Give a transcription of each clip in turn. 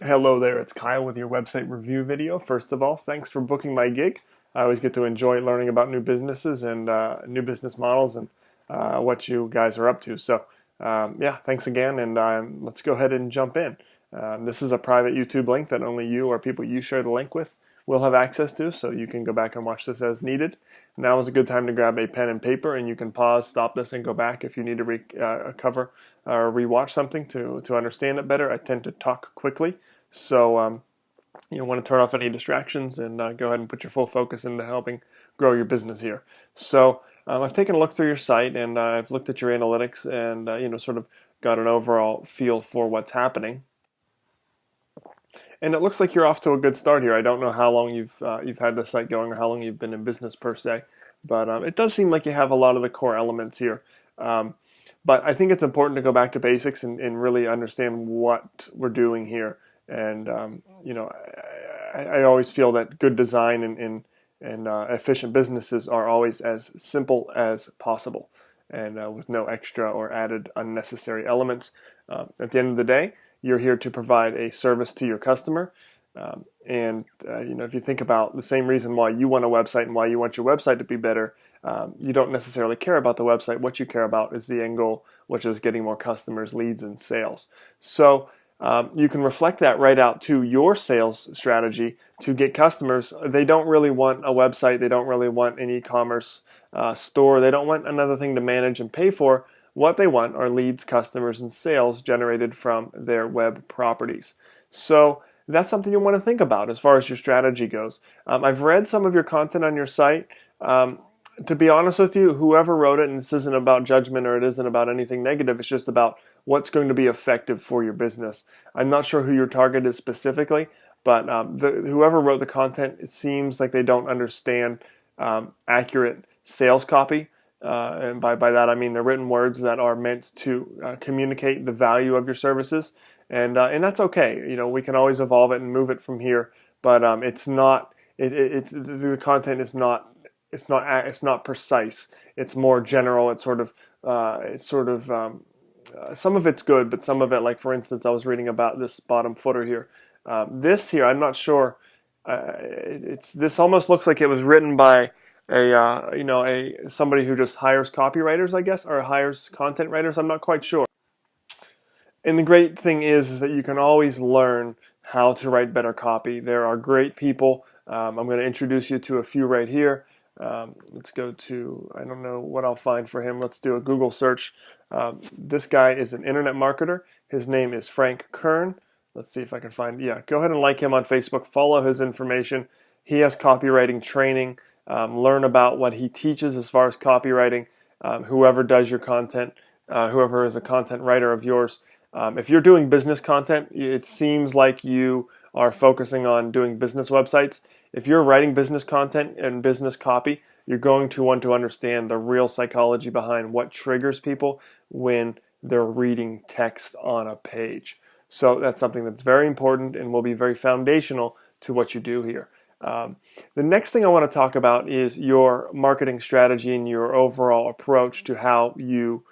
Hello there, it's Kyle with your website review video. First of all, thanks for booking my gig. I always get to enjoy learning about new businesses and new business models and what you guys are up to. Yeah, thanks again, and let's go ahead and jump in. This is a private YouTube link that only you or people you share the link with will have access to, so you can go back and watch this as needed. Now is a good time to grab a pen and paper, and you can pause, stop this, and go back if you need to cover or rewatch something to understand it better. I tend to talk quickly, so you want to turn off any distractions and go ahead and put your full focus into helping grow your business here. I've taken a look through your site and I've looked at your analytics and sort of got an overall feel for what's happening. And it looks like you're off to a good start here. I don't know how long you've had the site going or how long you've been in business per se, but it does seem like you have a lot of the core elements here. But I think it's important to go back to basics and really understand what we're doing here. And I always feel that good design and efficient businesses are always as simple as possible, and with no extra or added unnecessary elements. At the end of the day, you're here to provide a service to your customer. If you think about the same reason why you want a website and why you want your website to be better, you don't necessarily care about the website. What you care about is the end goal, which is getting more customers, leads, and sales. So you can reflect that right out to your sales strategy to get customers. They don't really want a website. They don't really want an e-commerce store. They don't want another thing to manage and pay for. What they want are leads, customers, and sales generated from their web properties. So that's something you want to think about as far as your strategy goes. I've read some of your content on your site. To be honest with you, whoever wrote it, and this isn't about judgment or it isn't about anything negative, it's just about what's going to be effective for your business. I'm not sure who your target is specifically, but whoever wrote the content, it seems like they don't understand accurate sales copy. And by that I mean the written words that are meant to communicate the value of your services, and that's okay. We can always evolve it and move it from here, but it's not. The content is not. It's not precise. It's more general. Some of it's good, but some of it, like for instance, I was reading about this bottom footer here. This here, I'm not sure. This almost looks like it was written by a somebody who just hires copywriters, I guess, or hires content writers. I'm not quite sure. And the great thing is that you can always learn how to write better copy. There are great people. I'm going to introduce you to a few right here. Let's go to, I don't know what I'll find for him. Let's do a Google search. This guy is an internet marketer. His name is Frank Kern. Let's see if I can find, yeah, go ahead and like him on Facebook. Follow his information. He has copywriting training. Learn about what he teaches as far as copywriting. Whoever does your content, whoever is a content writer of yours. If you're doing business content, it seems like you are focusing on doing business websites. If you're writing business content and business copy, you're going to want to understand the real psychology behind what triggers people when they're reading text on a page. So that's something that's very important and will be very foundational to what you do here. The next thing I want to talk about is your marketing strategy and your overall approach to how you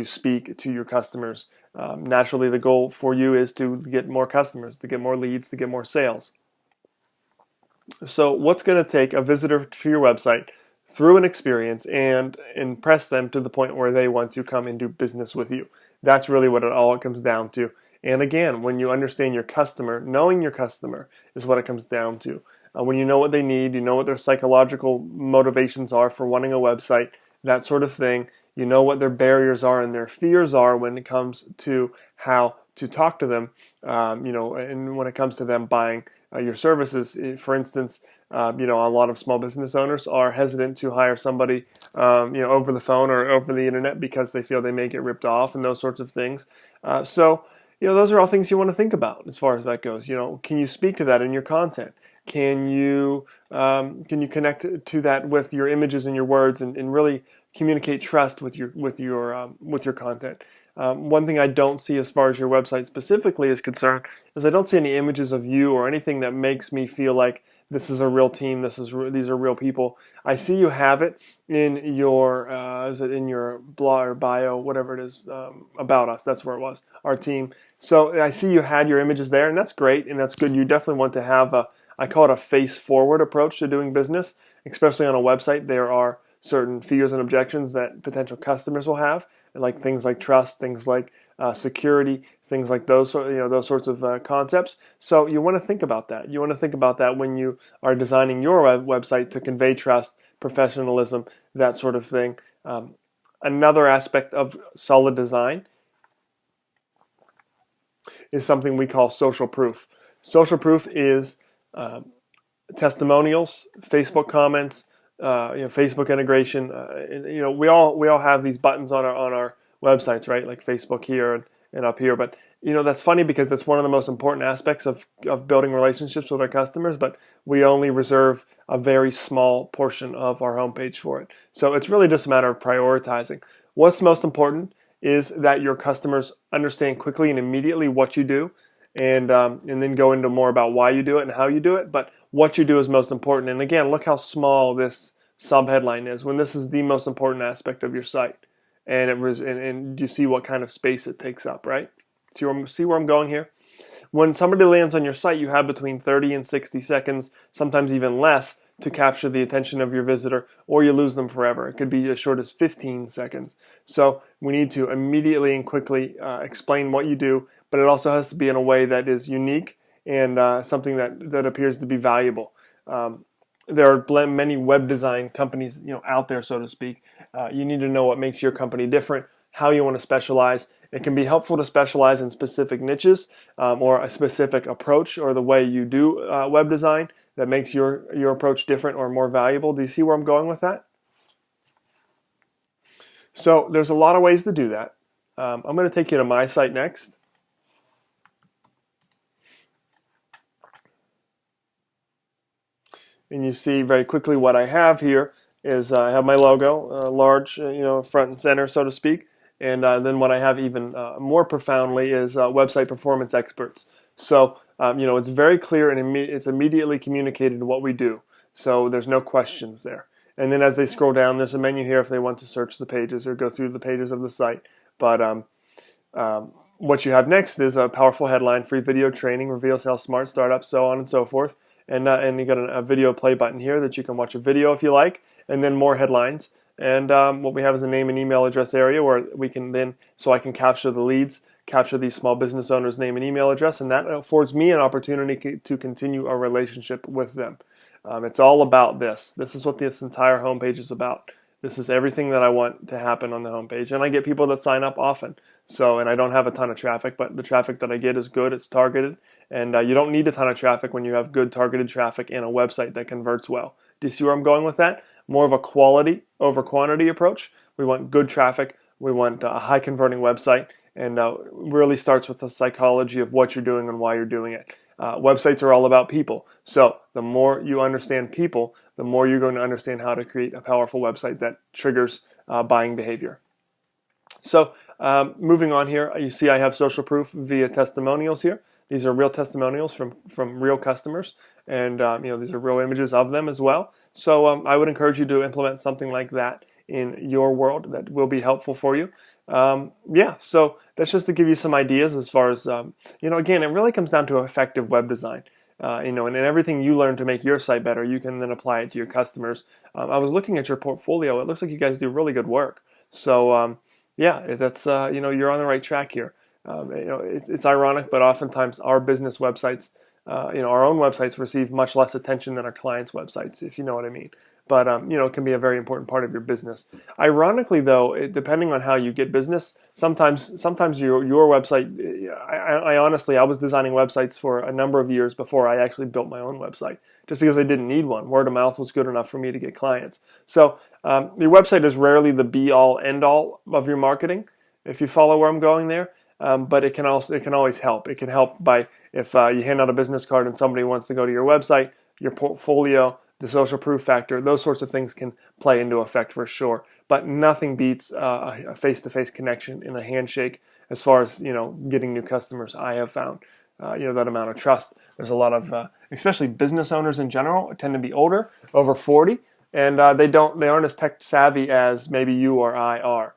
speak to your customers. Naturally, the goal for you is to get more customers, to get more leads, to get more sales. So what's going to take a visitor to your website through an experience and impress them to the point where they want to come and do business with you? That's really what it all comes down to. And again, when you understand your customer, knowing your customer is what it comes down to. When you know what they need, you know what their psychological motivations are for wanting a website, that sort of thing. You know what their barriers are and their fears are when it comes to how to talk to them, and when it comes to them buying your services. For instance, a lot of small business owners are hesitant to hire somebody, over the phone or over the internet because they feel they may get ripped off and those sorts of things. Those are all things you want to think about as far as that goes. Can you speak to that in your content? Can you connect to that with your images and your words and really communicate trust with your content? One thing I don't see as far as your website specifically is concerned is I don't see any images of you or anything that makes me feel like this is a real team. These are real people. I see you have it in your is it in your blog or bio, whatever it is, about us. That's where it was, our team. So I see you had your images there, and that's great and that's good. You definitely want to have I call it a face forward approach to doing business, especially on a website. There are certain fears and objections that potential customers will have, like things like trust, things like security, things like those sorts of concepts. So you want to think about that. You want to think about that when you are designing your website to convey trust, professionalism, that sort of thing. Another aspect of solid design is something we call social proof. Social proof is testimonials, Facebook comments, Facebook integration. We all have these buttons on our websites, right? Like Facebook here and up here. But that's funny because that's one of the most important aspects of building relationships with our customers. But we only reserve a very small portion of our homepage for it. So it's really just a matter of prioritizing. What's most important is that your customers understand quickly and immediately what you do, and then go into more about why you do it and how you do it. But what you do is most important. And again, look how small this subheadline is when this is the most important aspect of your site. And and you see what kind of space it takes up, right? See where I'm going here? When somebody lands on your site, you have between 30 and 60 seconds, sometimes even less, to capture the attention of your visitor, or you lose them forever. It could be as short as 15 seconds. So we need to immediately and quickly explain what you do, but it also has to be in a way that is unique and something that appears to be valuable. There are many web design companies, out there, so to speak. You need to know what makes your company different, how you want to specialize. It can be helpful to specialize in specific niches or a specific approach or the way you do web design that makes your approach different or more valuable. Do you see where I'm going with that? So there's a lot of ways to do that. I'm going to take you to my site next. And you see very quickly what I have here is I have my logo, large, front and center, so to speak. And then what I have even more profoundly is website performance experts. So, it's very clear and it's immediately communicated what we do. So there's no questions there. And then as they scroll down, there's a menu here if they want to search the pages or go through the pages of the site. But what you have next is a powerful headline: free video training reveals how smart startups, so on and so forth. And you got a video play button here that you can watch a video if you like, and then more headlines. And what we have is a name and email address area where we can then, so I can capture the leads, capture these small business owners' name and email address, and that affords me an opportunity to continue a relationship with them. It's all about this. This is what this entire homepage is about. This is everything that I want to happen on the homepage. And I get people that sign up often. And I don't have a ton of traffic, but the traffic that I get is good. It's targeted. And you don't need a ton of traffic when you have good targeted traffic and a website that converts well. Do you see where I'm going with that? More of a quality over quantity approach. We want good traffic. We want a high converting website. And really starts with the psychology of what you're doing and why you're doing it. Websites are all about people. So the more you understand people, the more you're going to understand how to create a powerful website that triggers buying behavior. So moving on here, you see I have social proof via testimonials here. These are real testimonials from real customers, and these are real images of them as well. So I would encourage you to implement something like that in your world. That will be helpful for you. So that's just to give you some ideas as far as, again, it really comes down to effective web design. And everything you learn to make your site better, you can then apply it to your customers. I was looking at your portfolio. It looks like you guys do really good work. So, that's, you're on the right track here. It's ironic, but oftentimes our business websites, our own websites receive much less attention than our clients' websites, if you know what I mean. But, it can be a very important part of your business. Ironically, though, depending on how you get business, sometimes your website, I honestly, I was designing websites for a number of years before I actually built my own website, just because I didn't need one. Word of mouth was good enough for me to get clients. So your website is rarely the be-all, end-all of your marketing, if you follow where I'm going there. But it can always help. It can help by if you hand out a business card and somebody wants to go to your website, your portfolio, the social proof factor, those sorts of things can play into effect for sure. But nothing beats a face-to-face connection in a handshake as far as getting new customers. I have found that amount of trust. There's a lot of especially business owners in general tend to be older, over 40, and they aren't as tech savvy as maybe you or I are.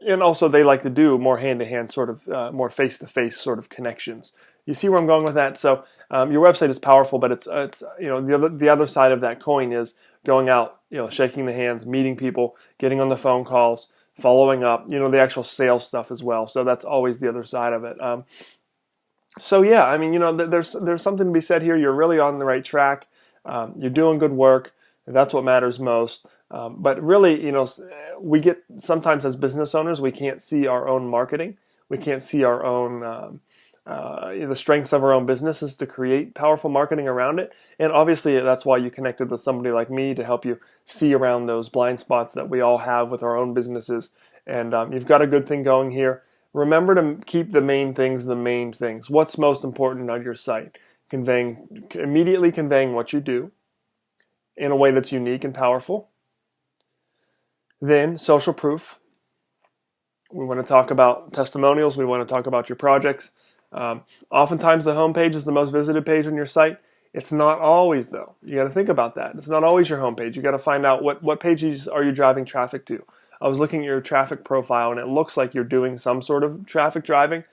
And also they like to do more hand-to-hand sort of more face-to-face sort of connections. You see where I'm going with that? So your website is powerful, but it's the other side of that coin is going out, shaking the hands, meeting people, getting on the phone calls, following up, the actual sales stuff as well. So that's always the other side of it. So yeah, I mean, there's something to be said here. You're really on the right track. You're doing good work. That's what matters most. But really, we get sometimes as business owners, we can't see our own marketing. We can't see our own the strengths of our own businesses to create powerful marketing around it. And obviously, that's why you connected with somebody like me to help you see around those blind spots that we all have with our own businesses. And you've got a good thing going here. Remember to keep the main things the main things. What's most important on your site? Immediately conveying what you do in a way that's unique and powerful. Then social proof. We want to talk about testimonials. We want to talk about your projects. Oftentimes the homepage is the most visited page on your site. It's not always, though. You got to think about that. It's not always your homepage. You got to find out what pages are you driving traffic to. I was looking at your traffic profile, and it looks like you're doing some sort of traffic driving.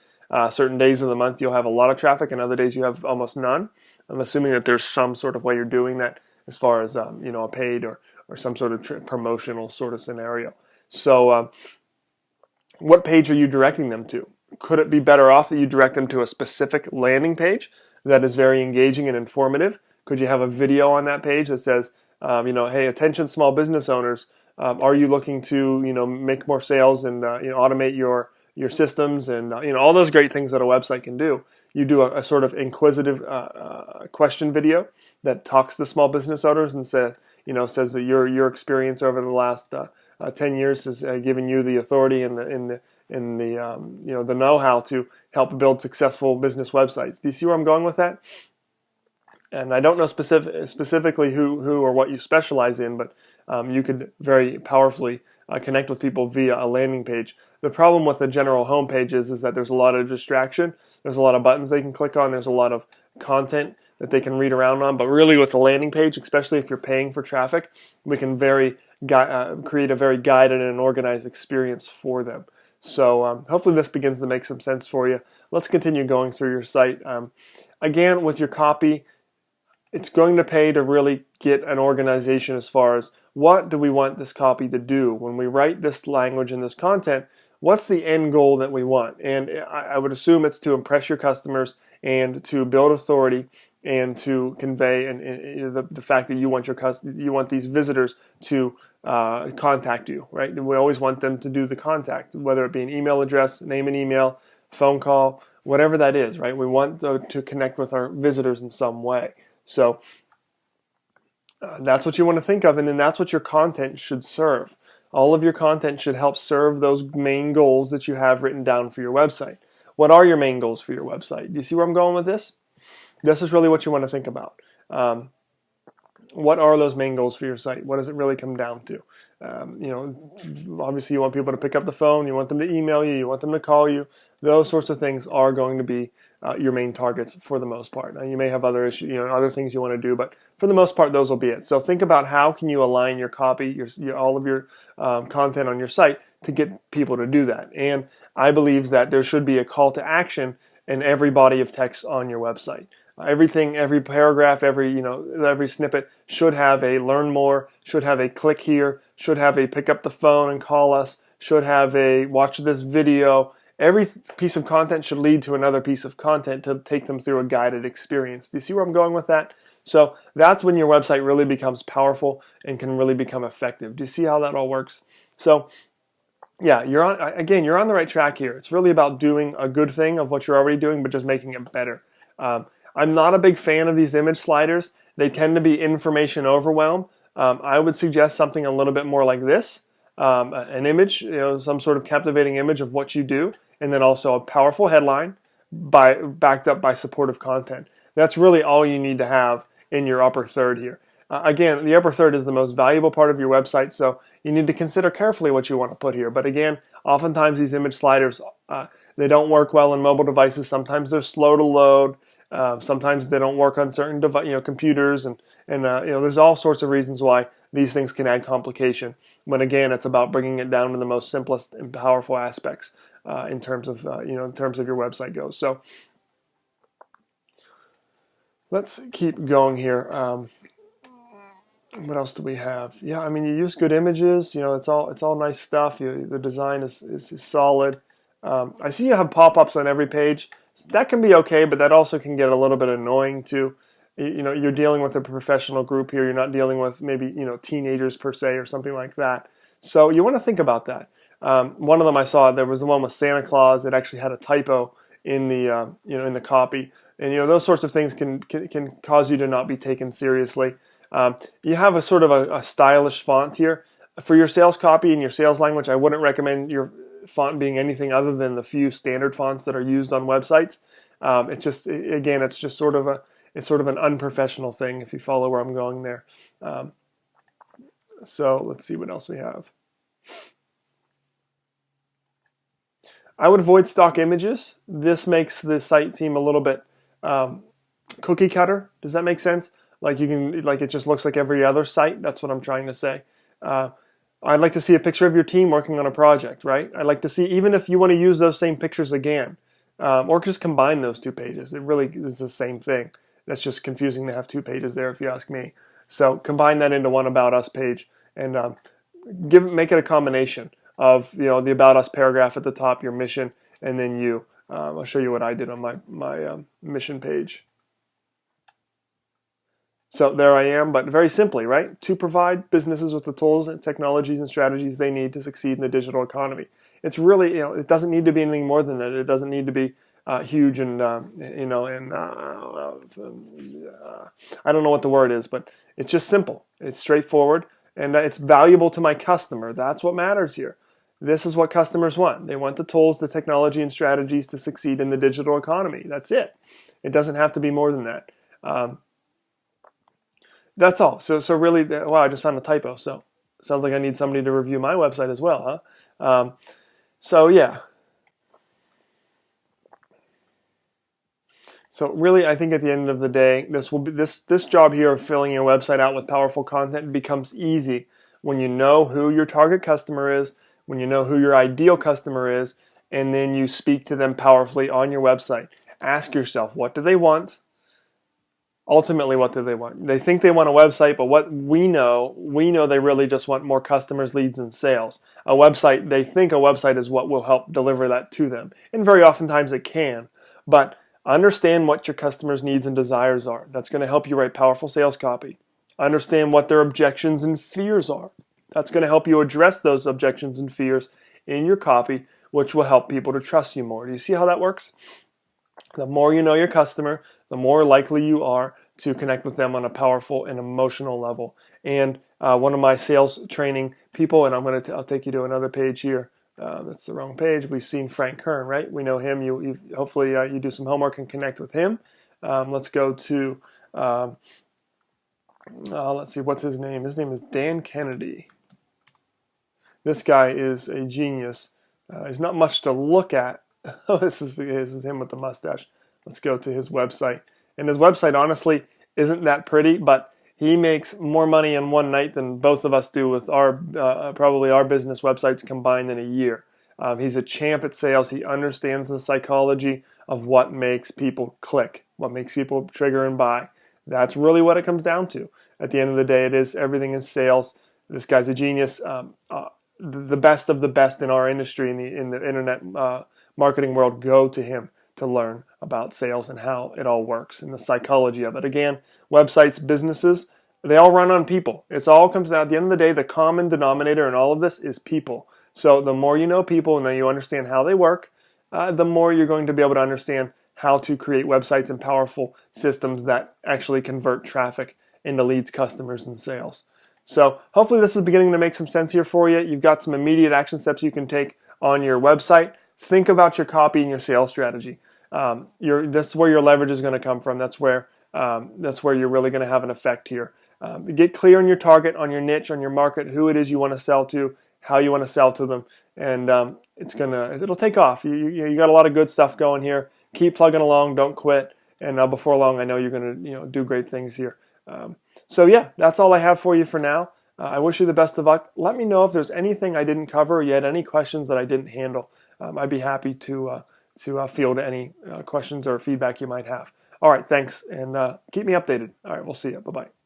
Certain days of the month you'll have a lot of traffic, and other days you have almost none. I'm assuming that there's some sort of way you're doing that as far as a paid or some sort of promotional sort of scenario. So what page are you directing them to? Could it be better off that you direct them to a specific landing page that is very engaging and informative? Could you have a video on that page that says, hey, attention small business owners, are you looking to make more sales and automate your systems and all those great things that a website can do? You do a sort of inquisitive question video that talks to small business owners and says that your experience over the last 10 years has given you the authority and the know-how to help build successful business websites. Do you see where I'm going with that? And I don't know specifically who or what you specialize in, but you could very powerfully connect with people via a landing page. The problem with the general home page is that there's a lot of distraction. There's a lot of buttons they can click on. There's a lot of content that they can read around on. But really with the landing page, especially if you're paying for traffic, we can create a very guided and organized experience for them. So hopefully this begins to make some sense for you. Let's continue going through your site. Again, with your copy, it's going to pay to really get an organization as far as what do we want this copy to do. When we write this language and this content, what's the end goal that we want? And I would assume it's to impress your customers and to build authority and to convey the fact that you want these visitors to contact you, right? And we always want them to do the contact, whether it be an email address, name and email, phone call, whatever that is, right? We want to connect with our visitors in some way. So that's what you want to think of, and then that's what your content should serve. All of your content should help serve those main goals that you have written down for your website. What are your main goals for your website? Do you see where I'm going with this? This is really what you want to think about. What are those main goals for your site? What does it really come down to? Obviously you want people to pick up the phone, you want them to email you, you want them to call you. Those sorts of things are going to be your main targets for the most part. Now you may have other issues, other things you want to do, but for the most part, those will be it. So think about how can you align your copy, all of your content on your site to get people to do that. And I believe that there should be a call to action in every body of text on your website. Everything, every paragraph, every snippet should have a learn more, should have a click here, should have a pick up the phone and call us, should have a watch this video. Every piece of content should lead to another piece of content to take them through a guided experience. Do you see where I'm going with that? So that's when your website really becomes powerful and can really become effective. Do you see how that all works? So yeah, you're on the right track here. It's really about doing a good thing of what you're already doing, but just making it better. I'm not a big fan of these image sliders. They tend to be information overwhelm. I would suggest something a little bit more like this. An image, some sort of captivating image of what you do, and then also a powerful headline backed up by supportive content. That's really all you need to have in your upper third here. Again, the upper third is the most valuable part of your website, so you need to consider carefully what you want to put here. But again, oftentimes these image sliders They don't work well on mobile devices. Sometimes they're slow to load. Sometimes they don't work on certain computers, and there's all sorts of reasons why these things can add complication. But again, it's about bringing it down to the most simplest and powerful aspects in terms of your website goes. So let's keep going here. What else do we have? Yeah, I mean, you use good images. It's all nice stuff. The design is solid. I see you have pop-ups on every page. That can be okay, but that also can get a little bit annoying too. You're dealing with a professional group here. You're not dealing with maybe teenagers per se or something like that. So you want to think about that. One of them I saw, there was the one with Santa Claus that actually had a typo in the in the copy, and those sorts of things can cause you to not be taken seriously. You have a sort of a stylish font here for your sales copy and your sales language. I wouldn't recommend your font being anything other than the few standard fonts that are used on websites. It's just sort of an unprofessional thing, if you follow where I'm going there. So let's see what else we have. I would avoid stock images. This makes the site seem a little bit cookie cutter. Does that make sense? It just looks like every other site. That's what I'm trying to say. I'd like to see a picture of your team working on a project, right? I'd like to see, even if you want to use those same pictures again, or just combine those two pages. It really is the same thing. That's just confusing to have two pages there, if you ask me. So combine that into one About Us page, and make it a combination of the About Us paragraph at the top, your mission, and then you. I'll show you what I did on my mission page. So there I am, but very simply, right? To provide businesses with the tools and technologies and strategies they need to succeed in the digital economy. It's really, it doesn't need to be anything more than that. It doesn't need to be huge and, I don't know what the word is, but it's just simple. It's straightforward, and it's valuable to my customer. That's what matters here. This is what customers want. They want the tools, the technology, and strategies to succeed in the digital economy. That's it. It doesn't have to be more than that. That's all. So really, wow, I just found a typo. So sounds like I need somebody to review my website as well, huh? So yeah. So really, I think at the end of the day, this job here of filling your website out with powerful content becomes easy when you know who your target customer is, when you know who your ideal customer is, and then you speak to them powerfully on your website. Ask yourself, what do they want? Ultimately, what do they want? They think they want a website, but what we know they really just want more customers, leads, and sales. They think a website is what will help deliver that to them. And very oftentimes it can. But understand what your customers' needs and desires are. That's going to help you write powerful sales copy. Understand what their objections and fears are. That's going to help you address those objections and fears in your copy, which will help people to trust you more. Do you see how that works? The more you know your customer, the more likely you are to connect with them on a powerful and emotional level. And one of my sales training people, and I'll take you to another page here. That's the wrong page. We've seen Frank Kern, right? We know him. Hopefully you do some homework and connect with him. Let's go to, let's see, what's his name? His name is Dan Kennedy. This guy is a genius. He's not much to look at. This is him with the mustache. Let's go to his website. And his website, honestly, isn't that pretty, but he makes more money in one night than both of us do with probably our business websites combined in a year. He's a champ at sales. He understands the psychology of what makes people click, what makes people trigger and buy. That's really what it comes down to. At the end of the day, everything is sales. This guy's a genius. The best of the best in our industry, in the internet marketing world, go to him to learn about sales and how it all works and the psychology of it. Again, websites, businesses, they all run on people. It all comes down, at the end of the day, the common denominator in all of this is people. So the more you know people and then you understand how they work, the more you're going to be able to understand how to create websites and powerful systems that actually convert traffic into leads, customers, and sales. So hopefully this is beginning to make some sense here for you. You've got some immediate action steps you can take on your website. Think about your copy and your sales strategy. That's where your leverage is going to come from. That's where you're really going to have an effect here. Get clear on your target, on your niche, on your market, who it is you want to sell to, how you want to sell to them, and it'll take off. You got a lot of good stuff going here. Keep plugging along. Don't quit. And before long, I know you're going to do great things here. So yeah, that's all I have for you for now. I wish you the best of luck. Let me know if there's anything I didn't cover or you had any questions that I didn't handle. I'd be happy to field any questions or feedback you might have. All right, thanks, and keep me updated. All right, we'll see you. Bye-bye.